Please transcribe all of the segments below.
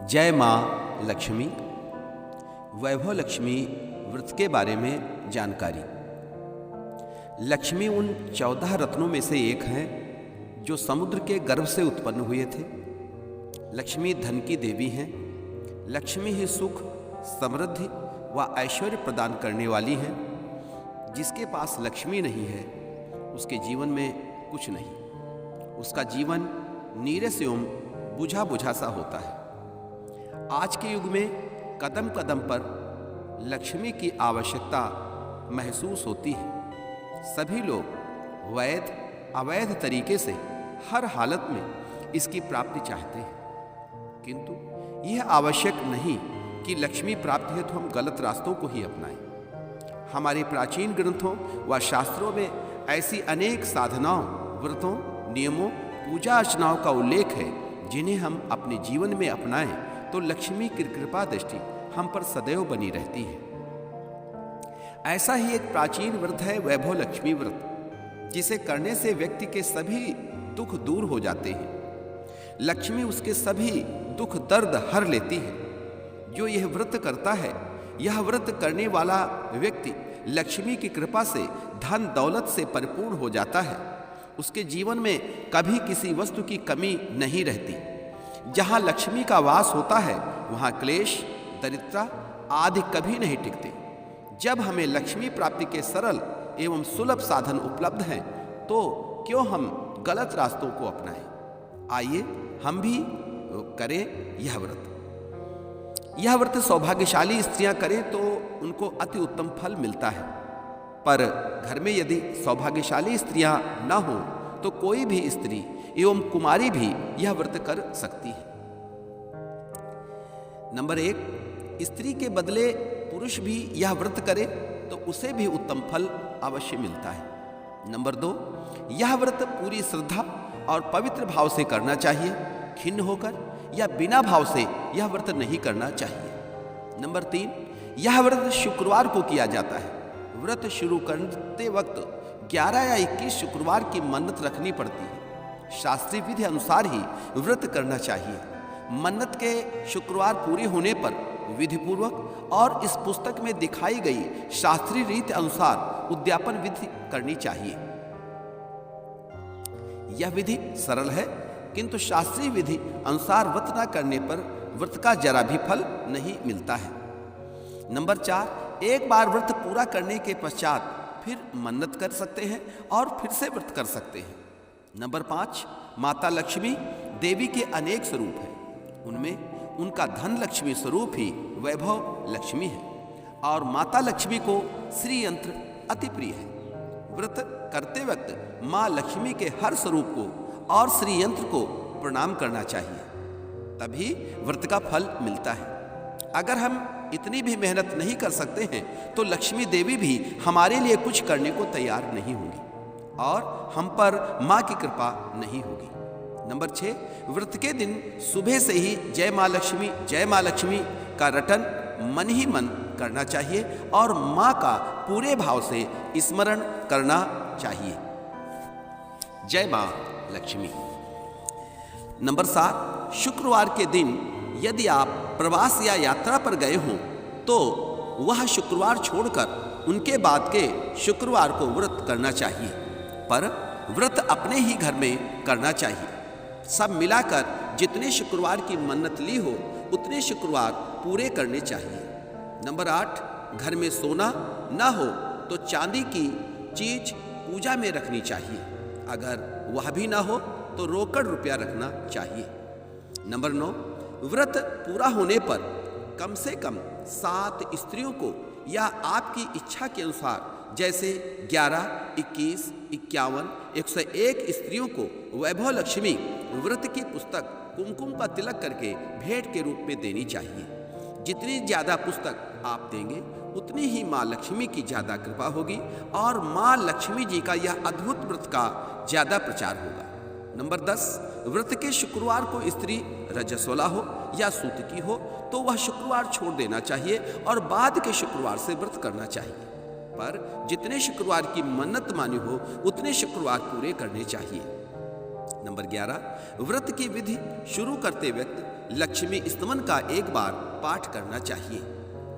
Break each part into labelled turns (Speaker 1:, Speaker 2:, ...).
Speaker 1: जय माँ लक्ष्मी। वैभव लक्ष्मी व्रत के बारे में जानकारी। लक्ष्मी उन 14 रत्नों में से एक हैं जो समुद्र के गर्भ से उत्पन्न हुए थे। लक्ष्मी धन की देवी हैं। लक्ष्मी ही सुख, समृद्धि व ऐश्वर्य प्रदान करने वाली हैं। जिसके पास लक्ष्मी नहीं है उसके जीवन में कुछ नहीं। उसका जीवन नीरस एवं बुझा बुझा सा होता है। आज के युग में कदम कदम पर लक्ष्मी की आवश्यकता महसूस होती है। सभी लोग वैध अवैध तरीके से हर हालत में इसकी प्राप्ति चाहते हैं, किंतु यह आवश्यक नहीं कि लक्ष्मी प्राप्ति है तो हम गलत रास्तों को ही अपनाएं। हमारे प्राचीन ग्रंथों व शास्त्रों में ऐसी अनेक साधनाओं, व्रतों, नियमों, पूजा अर्चनाओं का उल्लेख है जिन्हें हम अपने जीवन में अपनाएं तो लक्ष्मी की कृपा दृष्टि हम पर सदैव बनी रहती है। ऐसा ही एक प्राचीन व्रत है वैभव लक्ष्मी व्रत, जिसे करने से व्यक्ति के सभी दुख दूर हो जाते हैं। लक्ष्मी उसके सभी दुख दर्द हर लेती है। जो यह व्रत करता है, यह व्रत करने वाला व्यक्ति लक्ष्मी की कृपा से धन दौलत से परिपूर्ण हो जाता है। उसके जीवन में कभी किसी वस्तु की कमी नहीं रहती। जहाँ लक्ष्मी का वास होता है वहाँ क्लेश, दरिद्रता आदि कभी नहीं टिकते। जब हमें लक्ष्मी प्राप्ति के सरल एवं सुलभ साधन उपलब्ध हैं तो क्यों हम गलत रास्तों को अपनाएं। आइए हम भी करें यह व्रत। यह व्रत सौभाग्यशाली स्त्रियां करें तो उनको अति उत्तम फल मिलता है, पर घर में यदि सौभाग्यशाली स्त्रियां न हो तो कोई भी स्त्री एवं कुमारी भी यह व्रत कर सकती है। नंबर 1, स्त्री के बदले पुरुष भी यह व्रत करे तो उसे भी उत्तम फल अवश्य मिलता है। नंबर 2, यह व्रत पूरी श्रद्धा और पवित्र भाव से करना चाहिए। खिन्न होकर या बिना भाव से यह व्रत नहीं करना चाहिए। नंबर 3, यह व्रत शुक्रवार को किया जाता है। व्रत शुरू करते वक्त 11 या 21 शुक्रवार की मन्नत रखनी पड़ती है। शास्त्रीय विधि अनुसार ही व्रत करना चाहिए। मन्नत के शुक्रवार पूरे होने पर विधिपूर्वक और इस पुस्तक में दिखाई गई शास्त्रीय रीति अनुसार उद्यापन विधि करनी चाहिए। यह विधि सरल है, किंतु शास्त्रीय विधि अनुसार व्रत न करने पर व्रत का जरा भी फल नहीं मिलता है। नंबर 4, एक बार व्रत पूरा करने के पश्चात फिर मन्नत कर सकते हैं और फिर से व्रत कर सकते हैं। नंबर 5, माता लक्ष्मी देवी के अनेक स्वरूप हैं। उनमें उनका धन लक्ष्मी स्वरूप ही वैभव लक्ष्मी है और माता लक्ष्मी को श्री यंत्र अति प्रिय है। व्रत करते वक्त माँ लक्ष्मी के हर स्वरूप को और श्री यंत्र को प्रणाम करना चाहिए, तभी व्रत का फल मिलता है। अगर हम इतनी भी मेहनत नहीं कर सकते हैं तो लक्ष्मी देवी भी हमारे लिए कुछ करने को तैयार नहीं होंगी और हम पर माँ की कृपा नहीं होगी। नंबर 6, व्रत के दिन सुबह से ही जय माँ लक्ष्मी का रटन मन ही मन करना चाहिए और माँ का पूरे भाव से स्मरण करना चाहिए। जय माँ लक्ष्मी। नंबर 7, शुक्रवार के दिन यदि आप प्रवास या यात्रा पर गए हों तो वह शुक्रवार छोड़कर उनके बाद के शुक्रवार को व्रत करना चाहिए, पर व्रत अपने ही घर में करना चाहिए। सब मिलाकर जितने शुक्रवार की मन्नत ली हो उतने शुक्रवार पूरे करने चाहिए। नंबर 8, घर में सोना न हो तो चांदी की चीज पूजा में रखनी चाहिए। अगर वह भी ना हो तो रोकड़ रुपया रखना चाहिए। नंबर 9, व्रत पूरा होने पर कम से कम 7 स्त्रियों को या आपकी इच्छा के अनुसार जैसे 11, 21, 51, 101 स्त्रियों को वैभव लक्ष्मी व्रत की पुस्तक कुमकुम का तिलक करके भेंट के रूप में देनी चाहिए। जितनी ज़्यादा पुस्तक आप देंगे उतनी ही माँ लक्ष्मी की ज़्यादा कृपा होगी और माँ लक्ष्मी जी का यह अद्भुत व्रत का ज़्यादा प्रचार होगा। नंबर 10, व्रत के शुक्रवार को स्त्री रजस्वला हो या सूतकी हो तो वह शुक्रवार छोड़ देना चाहिए और बाद के शुक्रवार से व्रत करना चाहिए, पर जितने शुक्रवार की मन्नत मानी हो उतने शुक्रवार पूरे करने चाहिए। नंबर 11, व्रत की विधि शुरू करते वक्त लक्ष्मी स्तमन का एक बार पाठ करना चाहिए।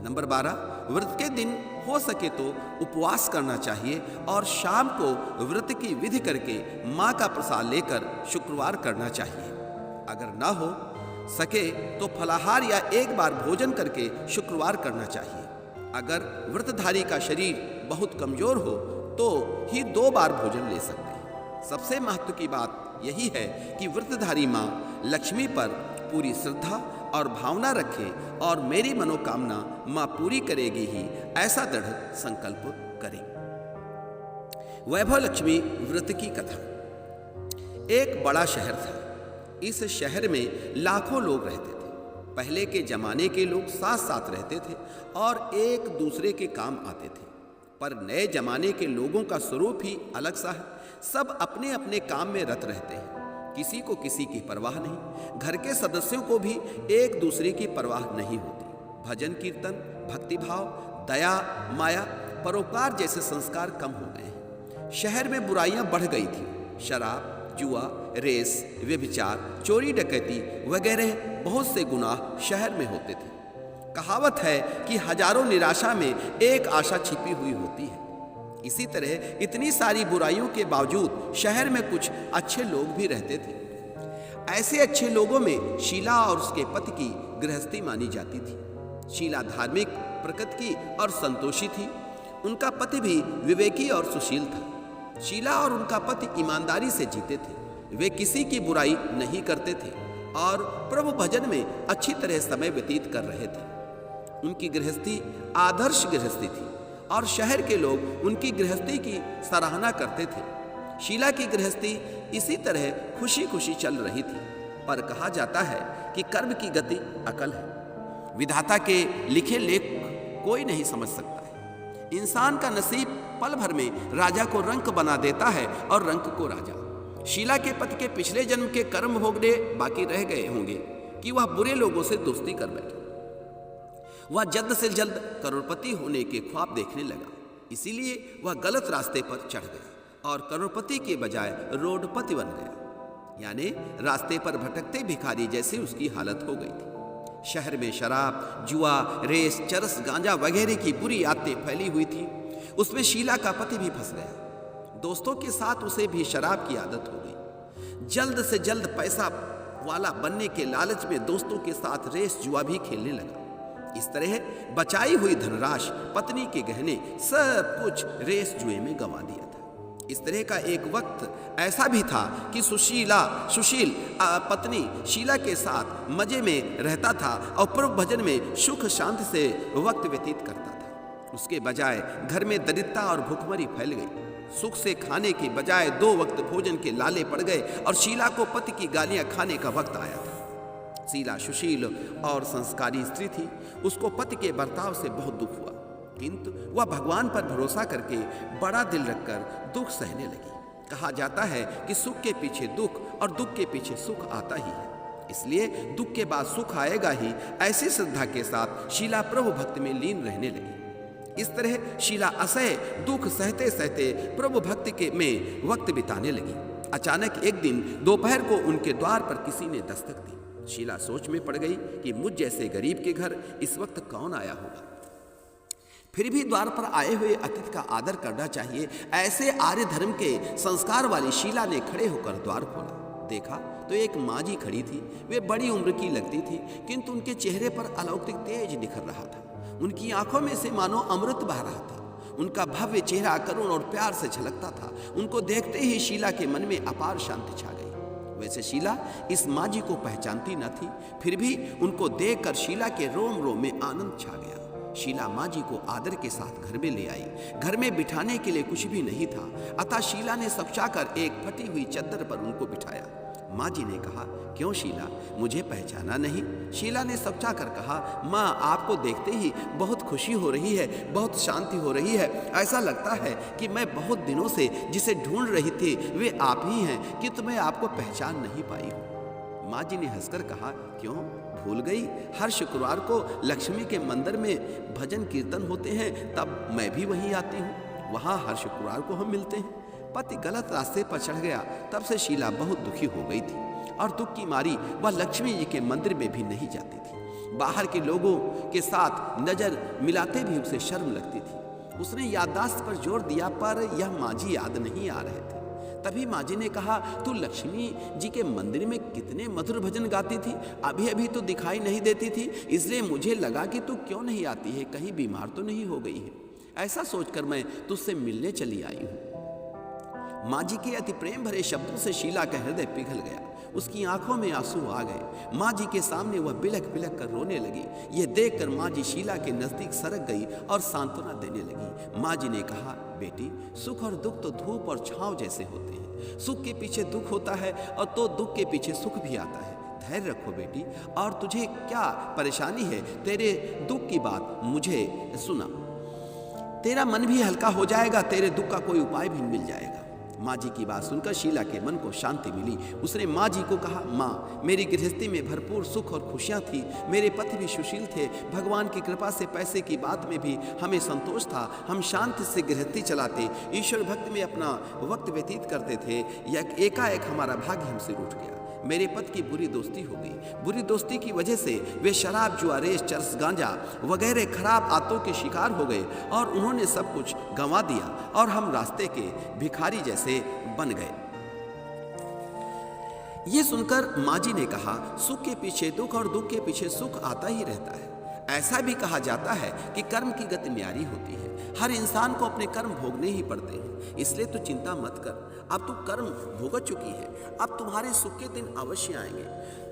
Speaker 1: नंबर 12, व्रत के दिन हो सके तो उपवास करना चाहिए और शाम को व्रत की विधि करके माँ का प्रसाद लेकर शुक्रवार करना चाहिए। अगर ना हो सके तो फलाहार या एक बार भोजन करके शुक्रवार करना चाहिए। अगर व्रतधारी का शरीर बहुत कमजोर हो तो ही 2 बार भोजन ले सकते हैं। सबसे महत्व की बात यही है कि व्रतधारी माँ लक्ष्मी पर पूरी श्रद्धा और भावना रखें और मेरी मनोकामना माँ पूरी करेगी ही, ऐसा दृढ़ संकल्प करें। वैभव लक्ष्मी व्रत की कथा। एक बड़ा शहर था। इस शहर में लाखों लोग रहते थे। पहले के जमाने के लोग साथ साथ रहते थे और एक दूसरे के काम आते थे। पर नए जमाने के लोगों का स्वरूप ही अलग सा है। सब अपने अपने काम में रत रहते हैं। किसी को किसी की परवाह नहीं। घर के सदस्यों को भी एक दूसरे की परवाह नहीं होती। भजन कीर्तन, भक्तिभाव, दया, माया, परोपकार जैसे संस्कार कम हो गए हैं। शहर में बुराइयां बढ़ गई थी। शराब, जुआ, रेस, व्यभिचार, चोरी डकैती वगैरह बहुत से गुनाह शहर में होते थे। कहावत है कि हजारों निराशा में एक आशा छिपी हुई होती है। इसी तरह इतनी सारी बुराइयों के बावजूद शहर में कुछ अच्छे लोग भी रहते थे। ऐसे अच्छे लोगों में शीला और उसके पति की गृहस्थी मानी जाती थी। शीला धार्मिक प्रकृति की और संतोषी थी। उनका पति भी विवेकी और सुशील था। शीला और उनका पति ईमानदारी से जीते थे। वे किसी की बुराई नहीं करते थे और प्रभु भजन में अच्छी तरह समय व्यतीत कर रहे थे। उनकी गृहस्थी आदर्श गृहस्थी थी और शहर के लोग उनकी गृहस्थी की सराहना करते थे। शीला की गृहस्थी इसी तरह खुशी खुशी चल रही थी। पर कहा जाता है कि कर्म की गति अकल है। विधाता के लिखे लेख कोई नहीं समझ सकता है। इंसान का नसीब पल भर में राजा को रंक बना देता है और रंक को राजा। शीला के पति के पिछले जन्म के कर्म भोगने बाकी रह गए होंगे कि वह बुरे लोगों से दोस्ती कर बैठे। वह जल्द से जल्द करोड़पति होने के ख्वाब देखने लगा। इसीलिए वह गलत रास्ते पर चढ़ गया और करोड़पति के बजाय रोडपति बन गया। यानी रास्ते पर भटकते भिखारी जैसे उसकी हालत हो गई थी। शहर में शराब, जुआ, रेस, चरस, गांजा वगैरह की बुरी आदतें फैली हुई थी। उसमें शीला का पति भी फंस गया। दोस्तों के साथ उसे भी शराब की आदत हो गई। जल्द से जल्द पैसा वाला बनने के लालच में दोस्तों के साथ रेस, जुआ भी खेलने लगा। इस तरह बचाई हुई धनराशि, पत्नी के गहने, सब कुछ रेस जुए में गंवा दिया था। इस तरह का एक वक्त ऐसा भी था कि सुशील पत्नी शीला के साथ मजे में रहता था और प्रभु भजन में सुख शांति से वक्त व्यतीत करता था। उसके बजाय घर में दरिद्रता और भूखमरी फैल गई। सुख से खाने के बजाय 2 वक्त भोजन के लाले पड़ गए और शीला को पति की गालियां खाने का वक्त आया था। शीला सुशील और संस्कारी स्त्री थी। उसको पति के बर्ताव से बहुत दुख हुआ, किंतु वह भगवान पर भरोसा करके बड़ा दिल रखकर दुख सहने लगी। कहा जाता है कि सुख के पीछे दुख और दुख के पीछे सुख आता ही है। इसलिए दुख के बाद सुख आएगा ही, ऐसी श्रद्धा के साथ शीला प्रभु भक्ति में लीन रहने लगी। इस तरह शीला असह्य दुख सहते सहते प्रभु भक्ति के में वक्त बिताने लगी। अचानक एक दिन दोपहर को उनके द्वार पर किसी ने दस्तक दी। शीला सोच में पड़ गई कि मुझ जैसे गरीब के घर इस वक्त कौन आया होगा। फिर भी द्वार पर आए हुए अतिथि का आदर करना चाहिए। ऐसे आर्य धर्म के संस्कार वाली शीला ने खड़े होकर द्वार खोला। देखा तो एक माँ जी खड़ी थी। वे बड़ी उम्र की लगती थी, किंतु उनके चेहरे पर अलौकिक तेज निखर रहा था। उनकी आंखों में से मानो अमृत बह रहा था। उनका भव्य चेहरा करुण और प्यार से झलकता था। उनको देखते ही शीला के मन में अपार शांति छा गई। वैसे शीला इस माँ जी को पहचानती न थी, फिर भी उनको देखकर शीला के रोम रोम में आनंद छा गया। शीला माँ जी को आदर के साथ घर में ले आई। घर में बिठाने के लिए कुछ भी नहीं था, अतः शीला ने समझाकर एक फटी हुई चद्दर पर उनको बिठाया। माँ जी ने कहा, क्यों शीला, मुझे पहचाना नहीं? शीला ने समझाकर कहा, माँ आपको देखते ही बहुत खुशी हो रही है, बहुत शांति हो रही है। ऐसा लगता है कि मैं बहुत दिनों से जिसे ढूंढ रही थी वे आप ही हैं, किंतु मैं आपको पहचान नहीं पाई हूँ। माँ जी ने हंसकर कहा, क्यों भूल गई? हर शुक्रवार को लक्ष्मी के मंदिर में भजन कीर्तन होते हैं, तब मैं भी वहीं आती हूँ। वहाँ हर शुक्रवार को हम मिलते हैं। पति गलत रास्ते पर चढ़ गया। तब से शीला बहुत दुखी हो गई थी। और दुख की मारी वह लक्ष्मी जी के मंदिर में भी नहीं जाती थी। बाहर के लोगों के साथ नजर मिलाते भी उसे शर्म लगती थी। उसने याददाश्त पर जोर दिया, पर यह माँ जी याद नहीं आ रहे थे। तभी माँ जी ने कहा, तू लक्ष्मी जी के मंदिर में कितने मधुर भजन गाती थी, अभी अभी तो दिखाई नहीं देती थी, इसलिए मुझे लगा कि तू क्यों नहीं आती है, कहीं बीमार तो नहीं हो गई है। ऐसा सोचकर मैं तुझसे मिलने चली आई हूँ। माँ जी के अति प्रेम भरे शब्दों से शीला का हृदय पिघल गया। उसकी आंखों में आंसू आ गए। माँ जी के सामने वह बिलख बिलख कर रोने लगी। यह देखकर माँ जी शीला के नजदीक सरक गई और सांत्वना देने लगी। माँ जी ने कहा, बेटी, सुख और दुख तो धूप और छांव जैसे होते हैं। सुख के पीछे दुख होता है और तो दुख के पीछे सुख भी आता है। धैर्य रखो बेटी, और तुझे क्या परेशानी है, तेरे दुख की बात मुझे सुना, तेरा मन भी हल्का हो जाएगा, तेरे दुख का कोई उपाय भी मिल जाएगा। माँ जी की बात सुनकर शीला के मन को शांति मिली। उसने माँ जी को कहा, माँ, मेरी गृहस्थी में भरपूर सुख और खुशियाँ थी। मेरे पति भी सुशील थे। भगवान की कृपा से पैसे की बात में भी हमें संतोष था। हम शांति से गृहस्थी चलाते, ईश्वर भक्ति में अपना वक्त व्यतीत करते थे। यह एकाएक हमारा भाग्य हमसे रूठ गया। मेरे पति की बुरी दोस्ती हो गई। बुरी दोस्ती की वजह से वे शराब, जुआ, रेस, चरस, गांजा वगैरह खराब आदतों के शिकार हो गए और उन्होंने सब कुछ गंवा दिया और हम रास्ते के भिखारी जैसे बन गए। ये सुनकर माँ जी ने कहा, सुख के पीछे दुख और दुख के पीछे सुख आता ही रहता है। ऐसा भी कहा जाता है कि कर्म की गति न्यारी होती है। हर इंसान को अपने कर्म भोगने ही पड़ते हैं। इसलिए तू चिंता मत कर, अब तू कर्म भोग चुकी है, अब तुम्हारे सुख के दिन अवश्य आएंगे।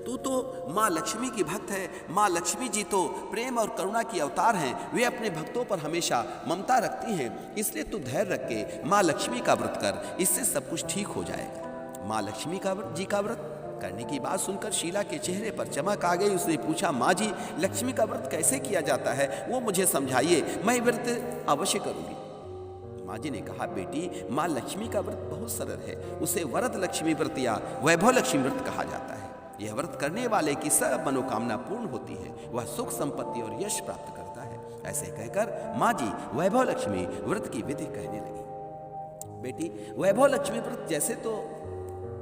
Speaker 1: तू तो माँ लक्ष्मी की भक्त है। माँ लक्ष्मी जी तो प्रेम और करुणा की अवतार हैं। वे अपने भक्तों पर हमेशा ममता रखती हैं। इसलिए तू धैर्य रख के माँ लक्ष्मी का व्रत कर, इससे सब कुछ ठीक हो जाएगा। माँ लक्ष्मी जी का व्रत करने की बात सुनकर शीला के चेहरे पर चमक आ गई। उसने पूछा, माँ जी, लक्ष्मी का व्रत कैसे किया जाता है, वो मुझे समझाइए, मैं व्रत अवश्य करूंगी। माँ जी ने कहा, बेटी, माँ लक्ष्मी का व्रत बहुत सरल है। उसे वरद लक्ष्मी व्रत या वैभव लक्ष्मी व्रत कहा जाता है। यह व्रत करने वाले की सब मनोकामना पूर्ण होती है। वह सुख, संपत्ति और यश प्राप्त करता है। ऐसे कहकर माँ जी वैभव लक्ष्मी व्रत की विधि कहने लगी। बेटी, वैभव लक्ष्मी व्रत जैसे तो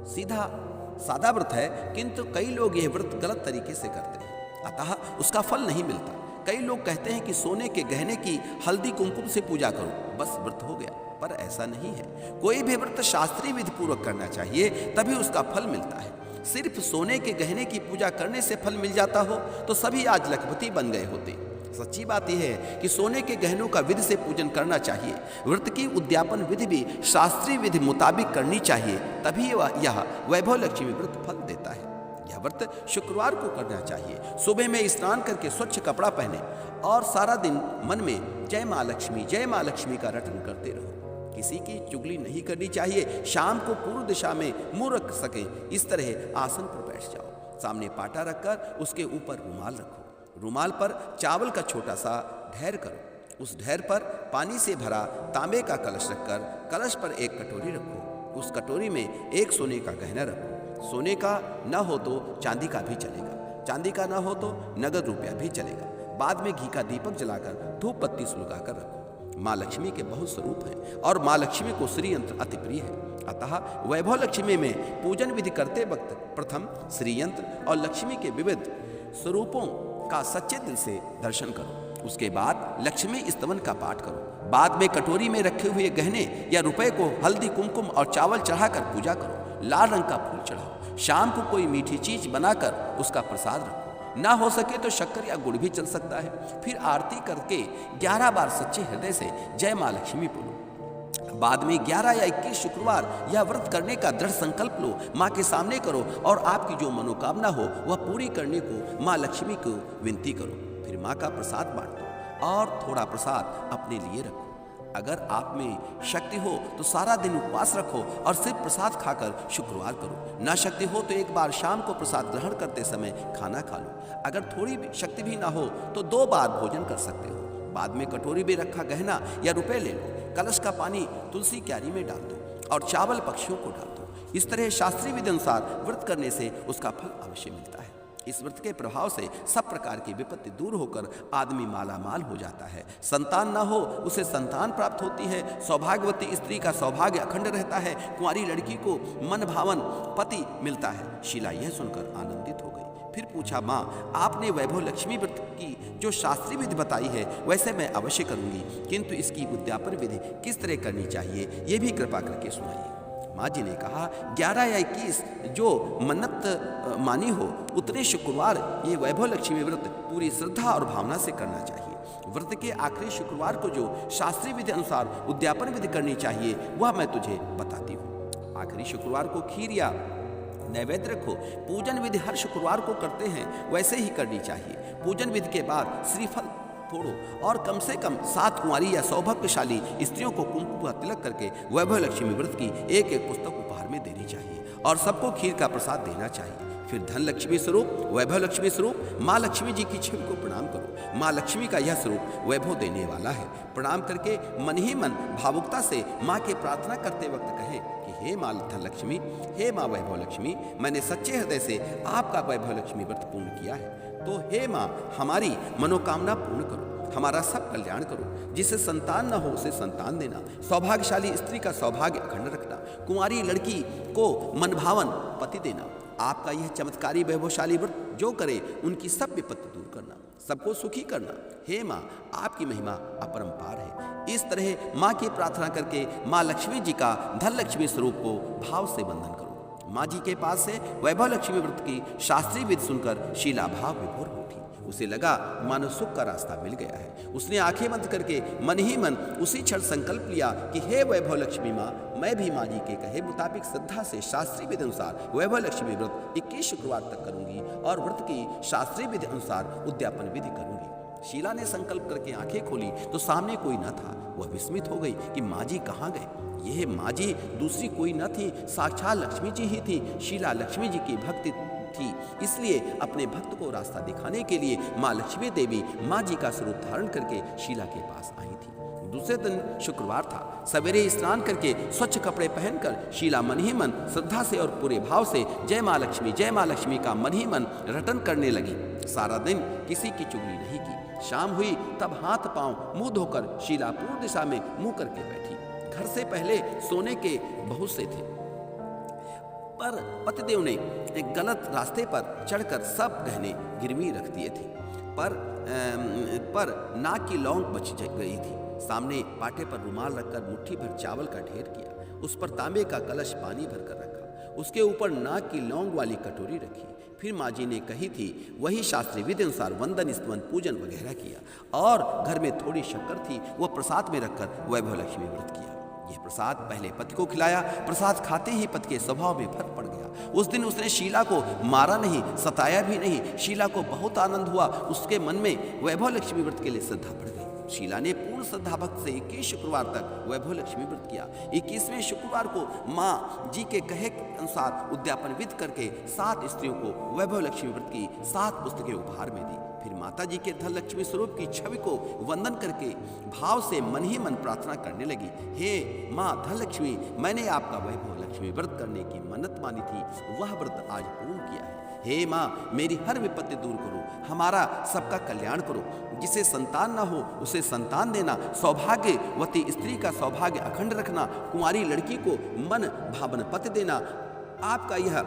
Speaker 1: सीधा सादा व्रत है, किंतु कई लोग यह व्रत गलत तरीके से करते हैं, अतः उसका फल नहीं मिलता। कई लोग कहते हैं कि सोने के गहने की हल्दी कुमकुम से पूजा करो, बस व्रत हो गया, पर ऐसा नहीं है। कोई भी व्रत शास्त्रीय विधि पूर्वक करना चाहिए, तभी उसका फल मिलता है। सिर्फ सोने के गहने की पूजा करने से फल मिल जाता हो तो सभी आज लखपति बन गए होते। सच्ची बात यह है कि सोने के गहनों का विधि से पूजन करना चाहिए। व्रत की उद्यापन विधि भी शास्त्रीय विधि मुताबिक करनी चाहिए, तभी यह वैभव लक्ष्मी व्रत फल देता है। यह व्रत शुक्रवार को करना चाहिए। सुबह में स्नान करके स्वच्छ कपड़ा पहने और सारा दिन मन में जय माँ लक्ष्मी का रटन करते रहो। किसी की चुगली नहीं करनी चाहिए। शाम को पूर्व दिशा में मुंह रख सके, इस तरह आसन पर बैठ जाओ। सामने पाटा रखकर उसके ऊपर रुमाल रखो। रुमाल पर चावल का छोटा सा ढेर करो। उस ढेर पर पानी से भरा तांबे का कलश रखकर कलश पर एक कटोरी रखो। उस कटोरी में एक सोने का गहना रखो। सोने का न हो तो चांदी का भी चलेगा, चांदी का न हो तो नगद रुपया भी चलेगा। बाद में घी का दीपक जलाकर धूप बत्ती सुलगाकर रखो। माँ लक्ष्मी के बहुत स्वरूप हैं और माँ लक्ष्मी को श्री यंत्र अति प्रिय है। अतः वैभव लक्ष्मी में पूजन विधि करते वक्त प्रथम श्री यंत्र और लक्ष्मी के विविध स्वरूपों का सच्चे दिल से दर्शन करो। उसके बाद लक्ष्मी स्तवन का पाठ करो। बाद में कटोरी में रखे हुए गहने या रुपए को हल्दी, कुमकुम और चावल चढ़ाकर पूजा करो। लाल रंग का फूल चढ़ाओ। शाम को कोई मीठी चीज बनाकर उसका प्रसाद रखो। ना हो सके तो शक्कर या गुड़ भी चल सकता है। फिर आरती करके 11 बार सच्चे हृदय से जय माँ लक्ष्मी बोलो। बाद में 11 या 21 शुक्रवार यह व्रत करने का दृढ़ संकल्प लो। माँ के सामने करो और आपकी जो मनोकामना हो वह पूरी करने को माँ लक्ष्मी को विनती करो। फिर माँ का प्रसाद बांट दो और थोड़ा प्रसाद अपने लिए रखो। अगर आप में शक्ति हो तो सारा दिन उपवास रखो और सिर्फ प्रसाद खाकर शुक्रवार करो। ना शक्ति हो तो एक बार शाम को प्रसाद ग्रहण करते समय खाना खा लो। अगर थोड़ी भी शक्ति भी ना हो तो 2 बार भोजन कर सकते हो। बाद में कटोरी में रखा गहना या रुपए ले लो। कलश का पानी तुलसी क्यारी में डाल दो और चावल पक्षियों को डाल दो। इस तरह शास्त्रीय विधि अनुसार व्रत करने से उसका फल अवश्य मिलता है। इस व्रत के प्रभाव से सब प्रकार की विपत्ति दूर होकर आदमी माला माल हो जाता है। संतान न हो उसे संतान प्राप्त होती है। सौभाग्यवती स्त्री का सौभाग्य अखंड रहता है। कुंवारी लड़की को मन भावन पति मिलता है। शीला यह सुनकर आनंदित हो गई। फिर पूछा, माँ, आपने वैभव लक्ष्मी व्रत की जो शास्त्रीय विधि बताई है वैसे मैं अवश्य करूंगी, किंतु इसकी उद्यापन विधि किस तरह करनी चाहिए ये भी कृपा करके सुनाइए। माँ जी ने कहा, 11 या 21 जो मन्नत मानी हो उतने शुक्रवार ये वैभव लक्ष्मी व्रत पूरी श्रद्धा और भावना से करना चाहिए। व्रत के आखिरी शुक्रवार को जो शास्त्रीय विधि अनुसार उद्यापन विधि करनी चाहिए वह मैं तुझे बताती हूँ। आखिरी शुक्रवार को खीर या नैवेद्य रखो। पूजन विधि हर शुक्रवार को करते हैं वैसे ही करनी चाहिए। पूजन विधि के बाद श्रीफल फोड़ो और कम से कम 7 कुंवारी या सौभाग्यशाली स्त्रियों को कुमकुम का तिलक करके वैभव लक्ष्मी व्रत की एक पुस्तक उपहार में देनी चाहिए और सबको खीर का प्रसाद देना चाहिए। फिर धन लक्ष्मी स्वरूप, वैभव लक्ष्मी स्वरूप माँ लक्ष्मी जी की छवि को प्रणाम करो। माँ लक्ष्मी का यह स्वरूप वैभव देने वाला है। प्रणाम करके मन ही मन भावुकता से माँ के प्रार्थना करते वक्त कहें कि हे माँ धन लक्ष्मी, हे माँ वैभव लक्ष्मी, मैंने सच्चे हृदय से आपका वैभव लक्ष्मी व्रत पूर्ण किया है, तो हे माँ हमारी मनोकामना पूर्ण करो, हमारा सब कल्याण करो। जिसे संतान न हो उसे संतान देना, सौभाग्यशाली स्त्री का सौभाग्य अखंड रखना, कुंवारी लड़की को मनभावन पति देना। आपका यह चमत्कारी वैभवशाली व्रत जो करे उनकी सब विपत्ति दूर करना, सबको सुखी करना। हे माँ, आपकी महिमा अपरंपार है। इस तरह माँ की प्रार्थना करके माँ लक्ष्मी जी का धन लक्ष्मी स्वरूप को भाव से वंदन करो। माँ जी के पास से वैभव लक्ष्मी व्रत की शास्त्रीय विधि सुनकर शीला भाव विभोर उठी। उसे लगा मानो सुख का रास्ता मिल गया है। उसने आंखें बंद करके मन ही मन उसी क्षण संकल्प लिया कि हे वैभव लक्ष्मी माँ, मैं भी माँ जी के कहे मुताबिक श्रद्धा से शास्त्रीय विधि अनुसार वैभव लक्ष्मी व्रत 21 शुक्रवार तक करूंगी और व्रत की शास्त्रीय विधि अनुसार उद्यापन विधि करूंगी। शीला ने संकल्प करके आंखें खोली तो सामने कोई न था। वह विस्मित हो गई कि माँ जी कहाँ गए। यह माँ जी दूसरी कोई न थी, साक्षात लक्ष्मी जी ही थी। शीला लक्ष्मी जी की भक्ति थी, इसलिए अपने भक्त को रास्ता दिखाने के लिए माँ लक्ष्मी देवी माँ जी का स्वरूप धारण करके शीला के पास आई थी। दूसरे दिन शुक्रवार था। सवेरे स्नान करके स्वच्छ कपड़े पहनकर शीला मन ही मन श्रद्धा से और पूरे भाव से जय माँ लक्ष्मी का मन ही मन रटन करने लगी। सारा दिन किसी की चुगली नहीं की। शाम हुई तब हाथ पांव मुंह धोकर शीला पूर्व दिशा में मुंह करके बैठी। घर से पहले सोने के बहुत से थे, पर पतिदेव ने एक गलत रास्ते पर चढ़कर सब गहने गिरवी रख दिए थे। पर नाक की लौंग बच गई थी। सामने पाटे पर रुमाल रखकर मुट्ठी भर चावल का ढेर किया। उस पर तांबे का कलश पानी भरकर रखा। उसके ऊपर नाक की लौंग वाली कटोरी रखी। फिर माँ जी ने कही थी वही शास्त्रीय विधि अनुसार वंदन स्तवन पूजन वगैरह किया और घर में थोड़ी शक्कर थी वह प्रसाद में रखकर वैभव लक्ष्मी व्रत किया। यह प्रसाद पहले पति को खिलाया। प्रसाद खाते ही पति के स्वभाव में फर्क पड़ गया। उस दिन उसने शीला को मारा नहीं, सताया भी नहीं। शीला को बहुत आनंद हुआ। उसके मन में वैभव लक्ष्मी व्रत के लिए श्रद्धा बढ़ गई। शीला ने पूर्ण श्रद्धा भक्त से 21 शुक्रवार तक वैभव लक्ष्मी व्रत किया। 21वें शुक्रवार को माँ जी के कहे अनुसार उद्यापन विधि करके 7 स्त्रियों को वैभव लक्ष्मी व्रत की 7 पुस्तकें उपहार में दी। फिर माता जी के धन लक्ष्मी स्वरूप की छवि को वंदन करके भाव से मन ही मन प्रार्थना करने लगी। हे माँ धन लक्ष्मी, मैंने आपका वैभव लक्ष्मी व्रत करने की मन्नत मानी थी, वह व्रत आज पूर्ण किया है। हे माँ, मेरी हर विपत्ति दूर करो, हमारा सबका कल्याण करो। जिसे संतान न हो उसे संतान देना, सौभाग्यवती स्त्री का सौभाग्य अखंड रखना, कुंवारी लड़की को मन भावन पति देना। आपका यह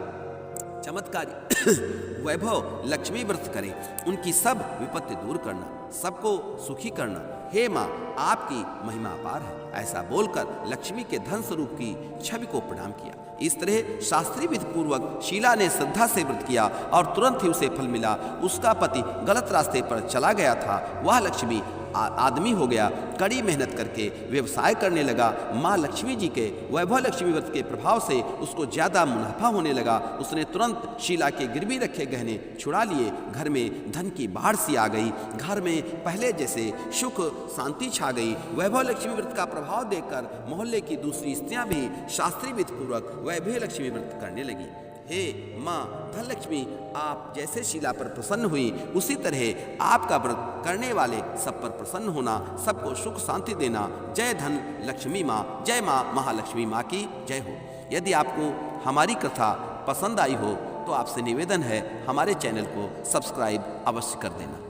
Speaker 1: चमत्कारी वैभव लक्ष्मी व्रत करे, उनकी सब विपत्ति दूर करना, सबको सुखी करना। हे माँ, आपकी महिमा अपार है। ऐसा बोलकर लक्ष्मी के धन स्वरूप की छवि को प्रणाम किया। इस तरह शास्त्रीय विधि पूर्वक शीला ने श्रद्धा से व्रत किया और तुरंत ही उसे फल मिला। उसका पति गलत रास्ते पर चला गया था, वह लक्ष्मी आदमी हो गया। कड़ी मेहनत करके व्यवसाय करने लगा। माँ लक्ष्मी जी के वैभव लक्ष्मी व्रत के प्रभाव से उसको ज़्यादा मुनाफा होने लगा। उसने तुरंत शीला के गिरवी रखे गहने छुड़ा लिए। घर में धन की बाढ़ सी आ गई। घर में पहले जैसे सुख शांति छा गई। वैभव लक्ष्मी व्रत का प्रभाव देखकर मोहल्ले की दूसरी स्त्रियां भी शास्त्रीय विधि पूर्वक वैभव लक्ष्मी व्रत करने लगी। हे माँ धन लक्ष्मी, आप जैसे शीला पर प्रसन्न हुई उसी तरह आपका व्रत करने वाले सब पर प्रसन्न होना, सबको सुख शांति देना। जय धन लक्ष्मी माँ, जय माँ महालक्ष्मी माँ की जय हो। यदि आपको हमारी कथा पसंद आई हो तो आपसे निवेदन है हमारे चैनल को सब्सक्राइब अवश्य कर देना।